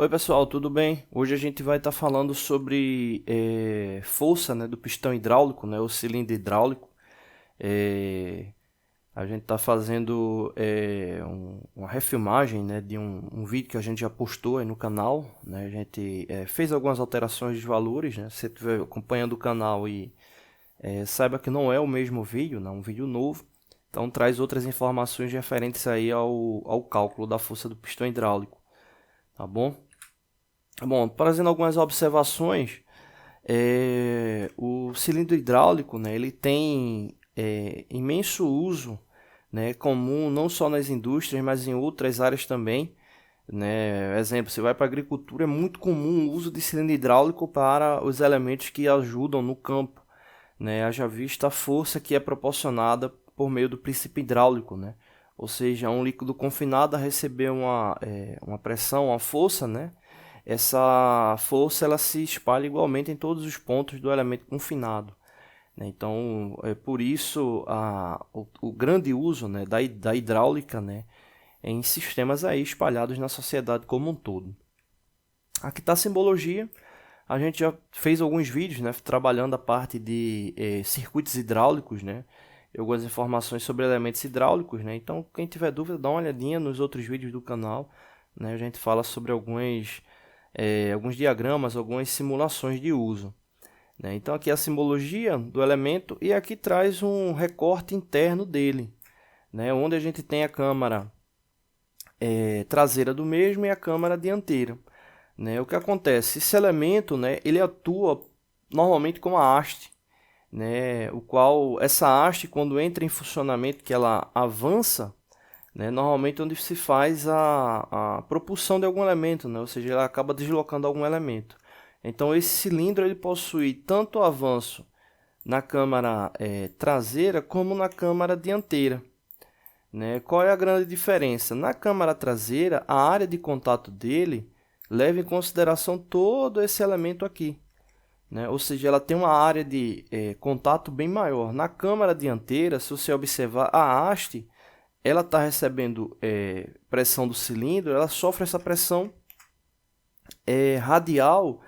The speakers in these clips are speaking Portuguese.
Oi pessoal, tudo bem? Hoje a gente vai estar falando sobre força, né, do pistão hidráulico, né, o cilindro hidráulico. Eh, a gente está fazendo uma refilmagem, né, de um vídeo que a gente já postou aí no canal, né. A gente fez algumas alterações de valores, né. Se você estiver acompanhando o canal e saiba que não é o mesmo vídeo, né, é um vídeo novo. Então traz outras informações referentes aí ao cálculo da força do pistão hidráulico, tá bom? Bom, trazendo algumas observações, o cilindro hidráulico, né, ele tem imenso uso, né, comum não só nas indústrias, mas em outras áreas também. Né? Exemplo, você vai para a agricultura, é muito comum o uso de cilindro hidráulico para os elementos que ajudam no campo. Né? Haja vista a força que é proporcionada por meio do princípio hidráulico. Né? Ou seja, um líquido confinado a receber uma pressão, uma força, né? Essa força ela se espalha igualmente em todos os pontos do elemento confinado. Né? Então, é por isso o grande uso, né, da hidráulica, né, em sistemas aí espalhados na sociedade como um todo. Aqui está a simbologia. A gente já fez alguns vídeos, né, trabalhando a parte de circuitos hidráulicos, né, algumas informações sobre elementos hidráulicos. Né? Então, quem tiver dúvida, dá uma olhadinha nos outros vídeos do canal. Né? A gente fala sobre alguns diagramas, algumas simulações de uso. Né? Então aqui é a simbologia do elemento e aqui traz um recorte interno dele, né? Onde a gente tem a câmara traseira do mesmo e a câmara dianteira. Né? O que acontece? Esse elemento, né, ele atua normalmente como a haste, né? O qual essa haste, quando entra em funcionamento, que ela avança, né, normalmente onde se faz a propulsão de algum elemento, né, ou seja, ela acaba deslocando algum elemento. Então esse cilindro ele possui tanto o avanço na câmara traseira como na câmara dianteira. Né? Qual é a grande diferença? Na câmara traseira, a área de contato dele leva em consideração todo esse elemento aqui. Né? Ou seja, ela tem uma área de contato bem maior. Na câmara dianteira, se você observar a haste, ela está recebendo pressão do cilindro, ela sofre essa pressão radial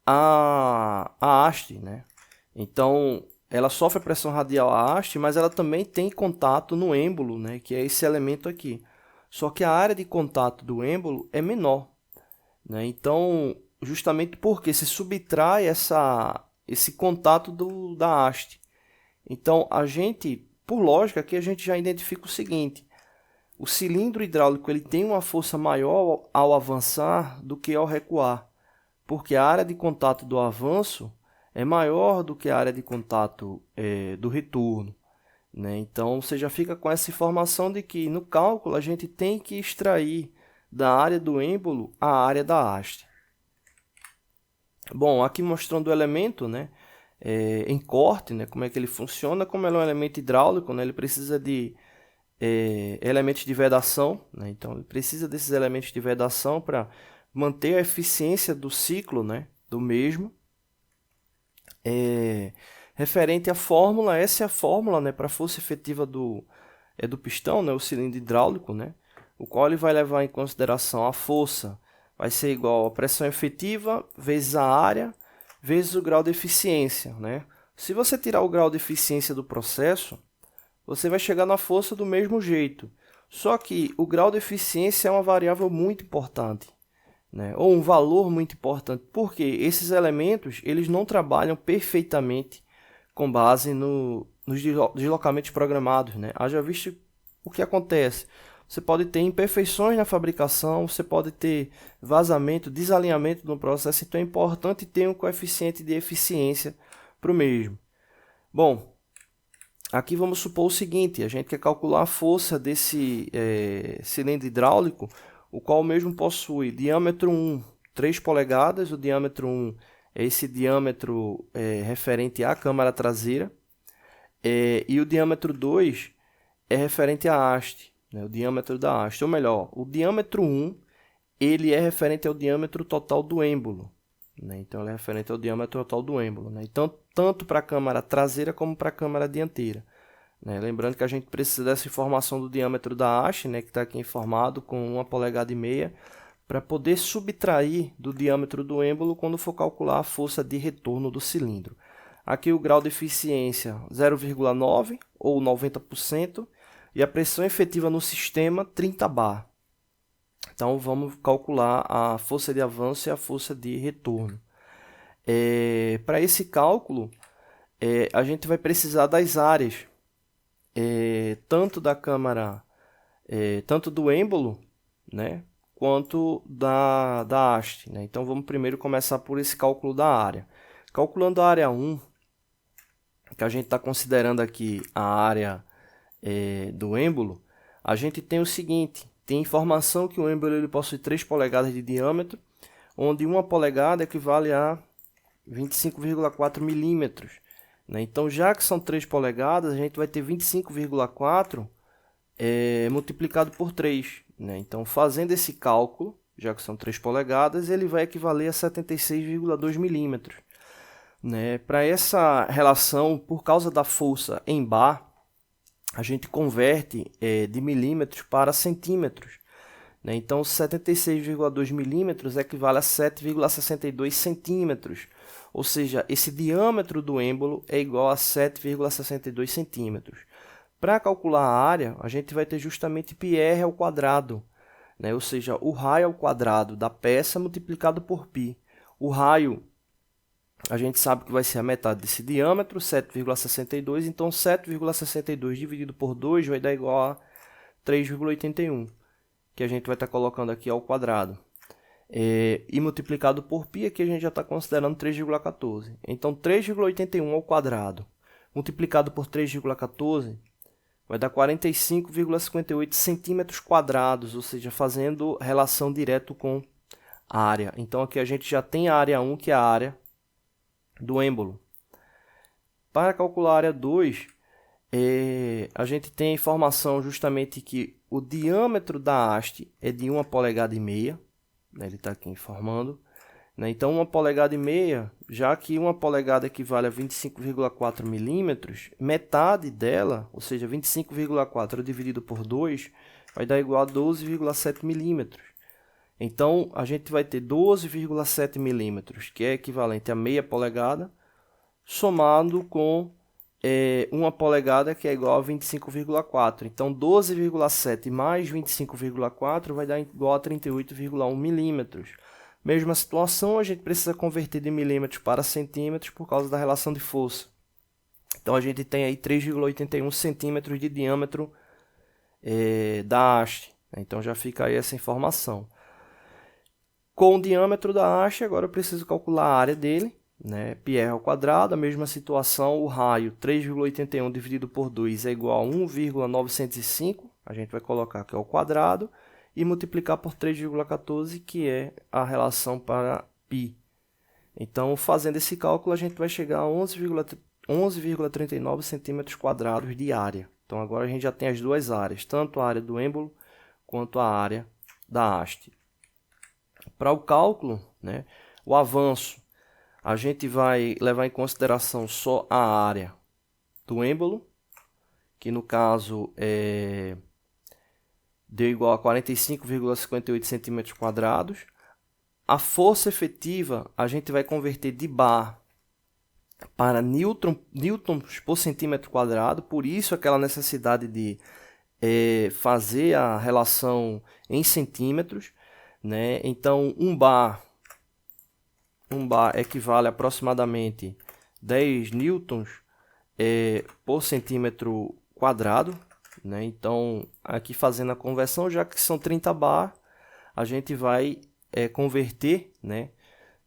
à haste, né? Então, ela sofre a pressão radial à haste, mas ela também tem contato no êmbolo, né? Que é esse elemento aqui. Só que a área de contato do êmbolo é menor, né? Então, justamente porque se subtrai esse contato da haste. Então, a gente, por lógica, aqui a gente já identifica o seguinte: o cilindro hidráulico ele tem uma força maior ao avançar do que ao recuar, porque a área de contato do avanço é maior do que a área de contato do retorno. Né? Então, você já fica com essa informação de que no cálculo a gente tem que extrair da área do êmbolo a área da haste. Bom, aqui mostrando o elemento, né, em corte, né, como é que ele funciona. Como ele é um elemento hidráulico, né, ele precisa de elementos de vedação, né? Então ele precisa desses elementos de vedação para manter a eficiência do ciclo, né, do mesmo. Referente à fórmula, essa é a fórmula, né, para a força efetiva do pistão, né, o cilindro hidráulico, né, o qual ele vai levar em consideração a força, vai ser igual a pressão efetiva vezes a área vezes o grau de eficiência. Né? Se você tirar o grau de eficiência do processo, você vai chegar na força do mesmo jeito. Só que o grau de eficiência é uma variável muito importante, né? Ou um valor muito importante, porque esses elementos eles não trabalham perfeitamente com base nos deslocamentos programados. Né? Haja visto o que acontece. Você pode ter imperfeições na fabricação, você pode ter vazamento, desalinhamento no processo, então é importante ter um coeficiente de eficiência para o mesmo. Bom, aqui vamos supor o seguinte: a gente quer calcular a força desse cilindro hidráulico, o qual mesmo possui diâmetro 1, 3 polegadas, o diâmetro 1 é esse diâmetro referente à câmara traseira, e o diâmetro 2 é referente à haste, né, o diâmetro da haste, ou melhor, o diâmetro 1 ele é referente ao diâmetro total do êmbolo. Né? Então, ele é referente ao diâmetro total do êmbolo. Né? Então, tanto para a câmara traseira como para a câmara dianteira. Né? Lembrando que a gente precisa dessa informação do diâmetro da haste, né, que está aqui informado com 1,5 polegada, para poder subtrair do diâmetro do êmbolo quando for calcular a força de retorno do cilindro. Aqui o grau de eficiência 0,9 ou 90% e a pressão efetiva no sistema 30 bar. Então vamos calcular a força de avanço e a força de retorno. Para esse cálculo, a gente vai precisar das áreas, tanto da câmara, tanto do êmbolo, né, quanto da haste, né? Então vamos primeiro começar por esse cálculo da área. Calculando a área 1, que a gente está considerando aqui a área do êmbolo, a gente tem o seguinte: tem informação que o êmbolo ele possui 3 polegadas de diâmetro, onde 1 polegada equivale a 25,4 milímetros. Né? Então, já que são 3 polegadas, a gente vai ter 25,4 multiplicado por 3. Né? Então, fazendo esse cálculo, já que são 3 polegadas, ele vai equivaler a 76,2 milímetros. Né? Para essa relação, por causa da força em bar, a gente converte de milímetros para centímetros. Né? Então, 76,2 milímetros equivale a 7,62 centímetros. Ou seja, esse diâmetro do êmbolo é igual a 7,62 centímetros. Para calcular a área, a gente vai ter justamente πr ao quadrado. Né? Ou seja, o raio ao quadrado da peça multiplicado por π. O raio, a gente sabe que vai ser a metade desse diâmetro, 7,62, então 7,62 dividido por 2 vai dar igual a 3,81, que a gente vai estar colocando aqui ao quadrado. E multiplicado por π, aqui a gente já está considerando 3,14. Então 3,81 ao quadrado multiplicado por 3,14 vai dar 45,58 centímetros quadrados, ou seja, fazendo relação direto com a área. Então aqui a gente já tem a área 1, que é a área do êmbolo. Para calcular a área 2, a gente tem a informação justamente que o diâmetro da haste é de 1,5 polegada, né? Ele está aqui informando. Né? Então, 1,5 polegada, já que 1 polegada equivale a 25,4 milímetros, metade dela, ou seja, 25,4 dividido por 2, vai dar igual a 12,7 milímetros. Então, a gente vai ter 12,7 milímetros, que é equivalente a meia polegada, somado com 1 polegada, que é igual a 25,4. Então, 12,7 mais 25,4 vai dar igual a 38,1 milímetros. Mesma situação, a gente precisa converter de milímetros para centímetros por causa da relação de força. Então, a gente tem aí 3,81 centímetros de diâmetro da haste. Então, já fica aí essa informação. Com o diâmetro da haste, agora eu preciso calcular a área dele, né? πr ao quadrado, a mesma situação, o raio 3,81 dividido por 2 é igual a 1,905, a gente vai colocar aqui ao quadrado, e multiplicar por 3,14, que é a relação para π. Então, fazendo esse cálculo, a gente vai chegar a 11,39 centímetros quadrados de área. Então, agora a gente já tem as duas áreas, tanto a área do êmbolo quanto a área da haste. Para o cálculo, né, o avanço, a gente vai levar em consideração só a área do êmbolo, que no caso deu igual a 45,58 centímetros quadrados. A força efetiva a gente vai converter de bar para newtons por centímetro quadrado, por isso aquela necessidade de fazer a relação em centímetros. Né? Então, um bar equivale a aproximadamente 10 newtons por centímetro quadrado. Né? Então, aqui fazendo a conversão, já que são 30 bar, a gente vai converter, né?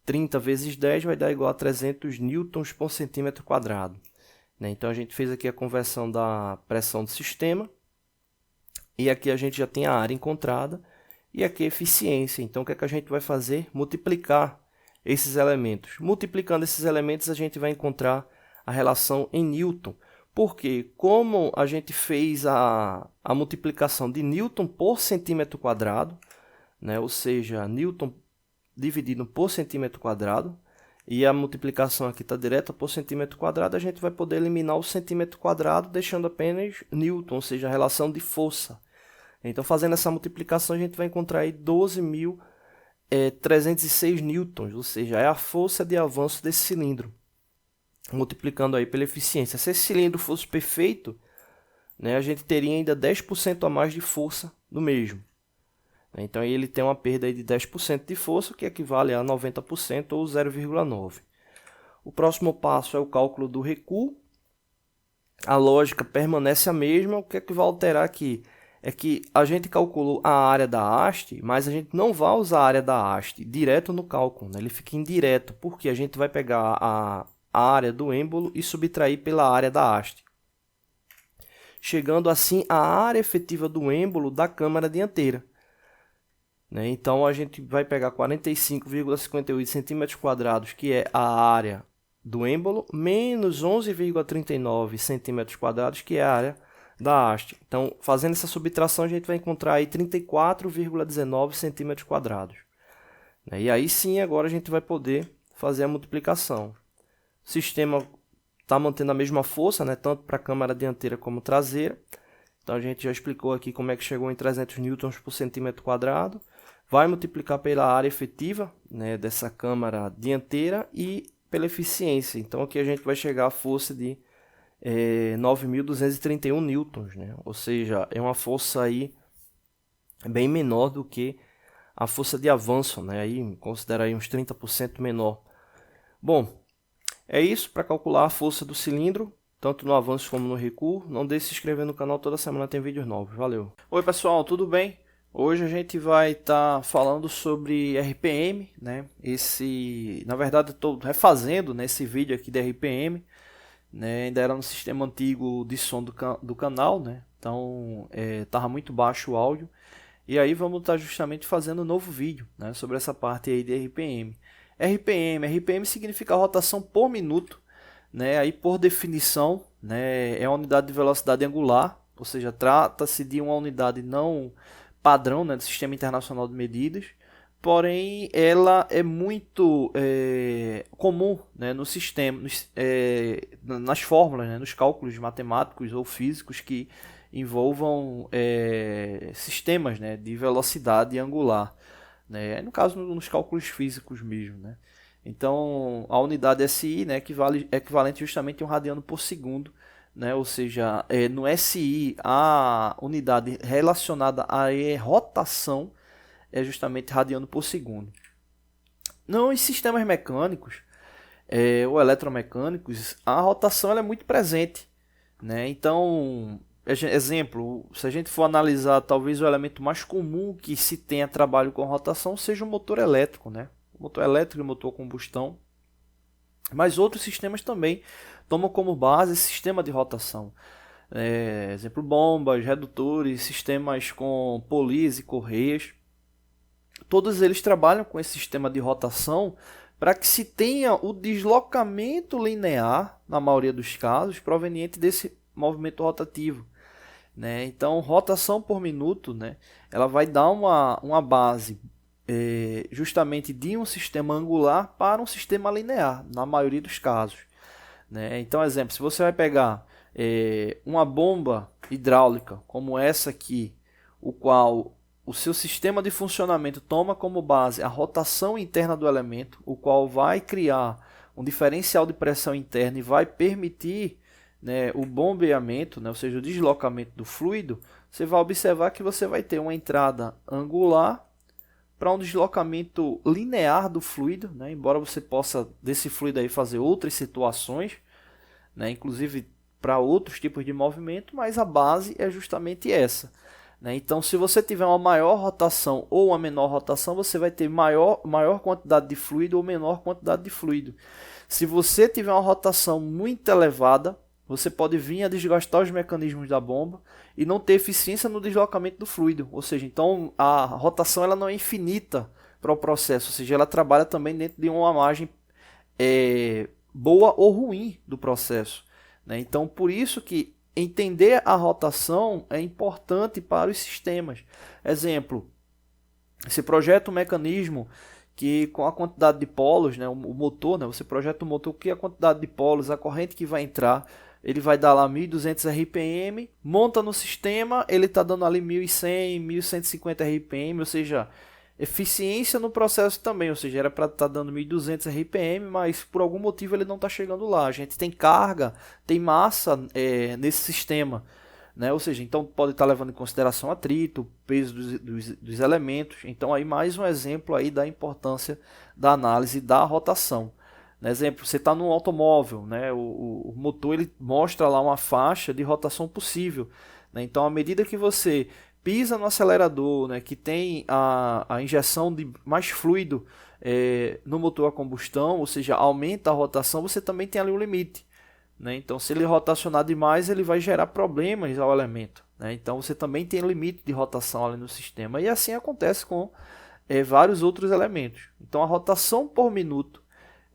30 vezes 10 vai dar igual a 300 newtons por centímetro quadrado. Né? Então, a gente fez aqui a conversão da pressão do sistema. E aqui a gente já tem a área encontrada. E aqui a eficiência. Então, o que é que a gente vai fazer? Multiplicar esses elementos. Multiplicando esses elementos, a gente vai encontrar a relação em Newton. Porque, como a gente fez a multiplicação de Newton por centímetro quadrado, né? Ou seja, Newton dividido por centímetro quadrado, e a multiplicação aqui está direta por centímetro quadrado, a gente vai poder eliminar o centímetro quadrado, deixando apenas Newton, ou seja, a relação de força. Então, fazendo essa multiplicação, a gente vai encontrar aí 12.000 306 newtons, ou seja, é a força de avanço desse cilindro, multiplicando aí pela eficiência. Se esse cilindro fosse perfeito, né, a gente teria ainda 10% a mais de força do mesmo. Então ele tem uma perda aí de 10% de força, que equivale a 90% ou 0,9. O próximo passo é o cálculo do recuo. A lógica permanece a mesma. O que é que vai alterar aqui? É que a gente calculou a área da haste, mas a gente não vai usar a área da haste direto no cálculo, né? Ele fica indireto, porque a gente vai pegar a área do êmbolo e subtrair pela área da haste, chegando assim à área efetiva do êmbolo da câmara dianteira. Né? Então a gente vai pegar 45,58 cm², que é a área do êmbolo, menos 11,39 cm², que é a área da haste. Então, fazendo essa subtração, a gente vai encontrar aí 34,19 cm². Né? E aí sim, agora a gente vai poder fazer a multiplicação. O sistema está mantendo a mesma força, né? Tanto para a câmara dianteira como traseira. Então a gente já explicou aqui como é que chegou em 300 newtons por centímetro². Vai multiplicar pela área efetiva, né, dessa câmara dianteira e pela eficiência. Então aqui a gente vai chegar à força de 9.231 newtons, né? Ou seja, é uma força aí bem menor do que a força de avanço, né? Aí considera aí uns 30% menor. Bom, é isso para calcular a força do cilindro, tanto no avanço como no recuo. Não deixe de se inscrever no canal, toda semana tem vídeos novos. Valeu! Oi pessoal, tudo bem? Hoje a gente vai estar falando sobre RPM, né? Na verdade, eu estou refazendo nesse vídeo aqui de RPM, né? Ainda era no sistema antigo de som do canal, né? Então estava muito baixo o áudio. E aí vamos estar justamente fazendo um novo vídeo, né? Sobre essa parte aí de RPM. RPM significa rotação por minuto, né? Aí por definição, né? É a unidade de velocidade angular, ou seja, trata-se de uma unidade não padrão, né, do Sistema Internacional de Medidas, porém ela é muito comum, né, no sistema, nas fórmulas, né, nos cálculos matemáticos ou físicos que envolvam sistemas, né, de velocidade angular, né, no caso nos cálculos físicos mesmo, né. Então a unidade SI, né, é equivalente justamente a um radiano por segundo, né? Ou seja, no SI a unidade relacionada à rotação é justamente radiano por segundo. Nos sistemas mecânicos ou eletromecânicos, a rotação ela é muito presente, né? Então, exemplo, se a gente for analisar, talvez o elemento mais comum que se tenha trabalho com rotação seja o motor elétrico, né? O motor elétrico e o motor a combustão. Mas outros sistemas também tomam como base esse sistema de rotação. Exemplo, bombas, redutores, sistemas com polias e correias. Todos eles trabalham com esse sistema de rotação para que se tenha o deslocamento linear, na maioria dos casos, proveniente desse movimento rotativo. Né? Então, rotação por minuto, né? Ela vai dar uma base justamente de um sistema angular para um sistema linear, na maioria dos casos. Né? Então, exemplo, se você vai pegar uma bomba hidráulica como essa aqui, o qual o seu sistema de funcionamento toma como base a rotação interna do elemento, o qual vai criar um diferencial de pressão interna e vai permitir, né, o bombeamento, né, ou seja, o deslocamento do fluido, você vai observar que você vai ter uma entrada angular para um deslocamento linear do fluido, né? Embora você possa desse fluido aí fazer outras situações, né? Inclusive para outros tipos de movimento, mas a base é justamente essa. Né? Então, se você tiver uma maior rotação ou uma menor rotação, você vai ter maior quantidade de fluido ou menor quantidade de fluido. Se você tiver uma rotação muito elevada, você pode vir a desgastar os mecanismos da bomba e não ter eficiência no deslocamento do fluido. Ou seja, então a rotação ela não é infinita para o processo, ou seja, ela trabalha também dentro de uma margem boa ou ruim do processo. Né? Então, por isso que entender a rotação é importante para os sistemas. Exemplo, você projeta um mecanismo que com a quantidade de polos, né, o motor, né, você projeta o motor que a quantidade de polos, a corrente que vai entrar, ele vai dar lá 1.200 RPM, monta no sistema, ele está dando ali 1.100, 1.150 RPM, ou seja, eficiência no processo também, ou seja, era para estar dando 1.200 RPM, mas por algum motivo ele não está chegando lá. A gente tem carga, tem massa nesse sistema, né? Ou seja, então pode estar levando em consideração atrito, peso dos elementos. Então aí mais um exemplo aí da importância da análise da rotação. Exemplo, você está num automóvel, né? O motor ele mostra lá uma faixa de rotação possível, né? Então, à medida que você pisa no acelerador, né, que tem a injeção de mais fluido no motor a combustão, ou seja, aumenta a rotação, você também tem ali um limite, né? Então, se ele rotacionar demais, ele vai gerar problemas ao elemento, né? Então, você também tem limite de rotação ali no sistema. E assim acontece com vários outros elementos. Então, a rotação por minuto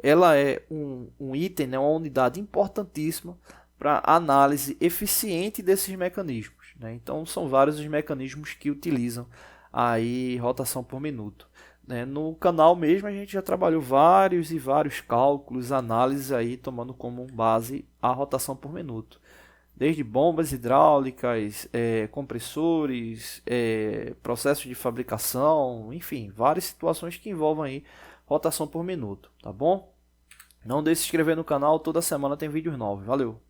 ela é um item, né, uma unidade importantíssima para análise eficiente desses mecanismos, né? Então são vários os mecanismos que utilizam aí rotação por minuto, né? No canal mesmo a gente já trabalhou vários e vários cálculos, análises aí tomando como base a rotação por minuto, desde bombas hidráulicas, compressores, processos de fabricação, enfim, várias situações que envolvem aí rotação por minuto, tá bom? Não deixe de se inscrever no canal, toda semana tem vídeos novos. Valeu!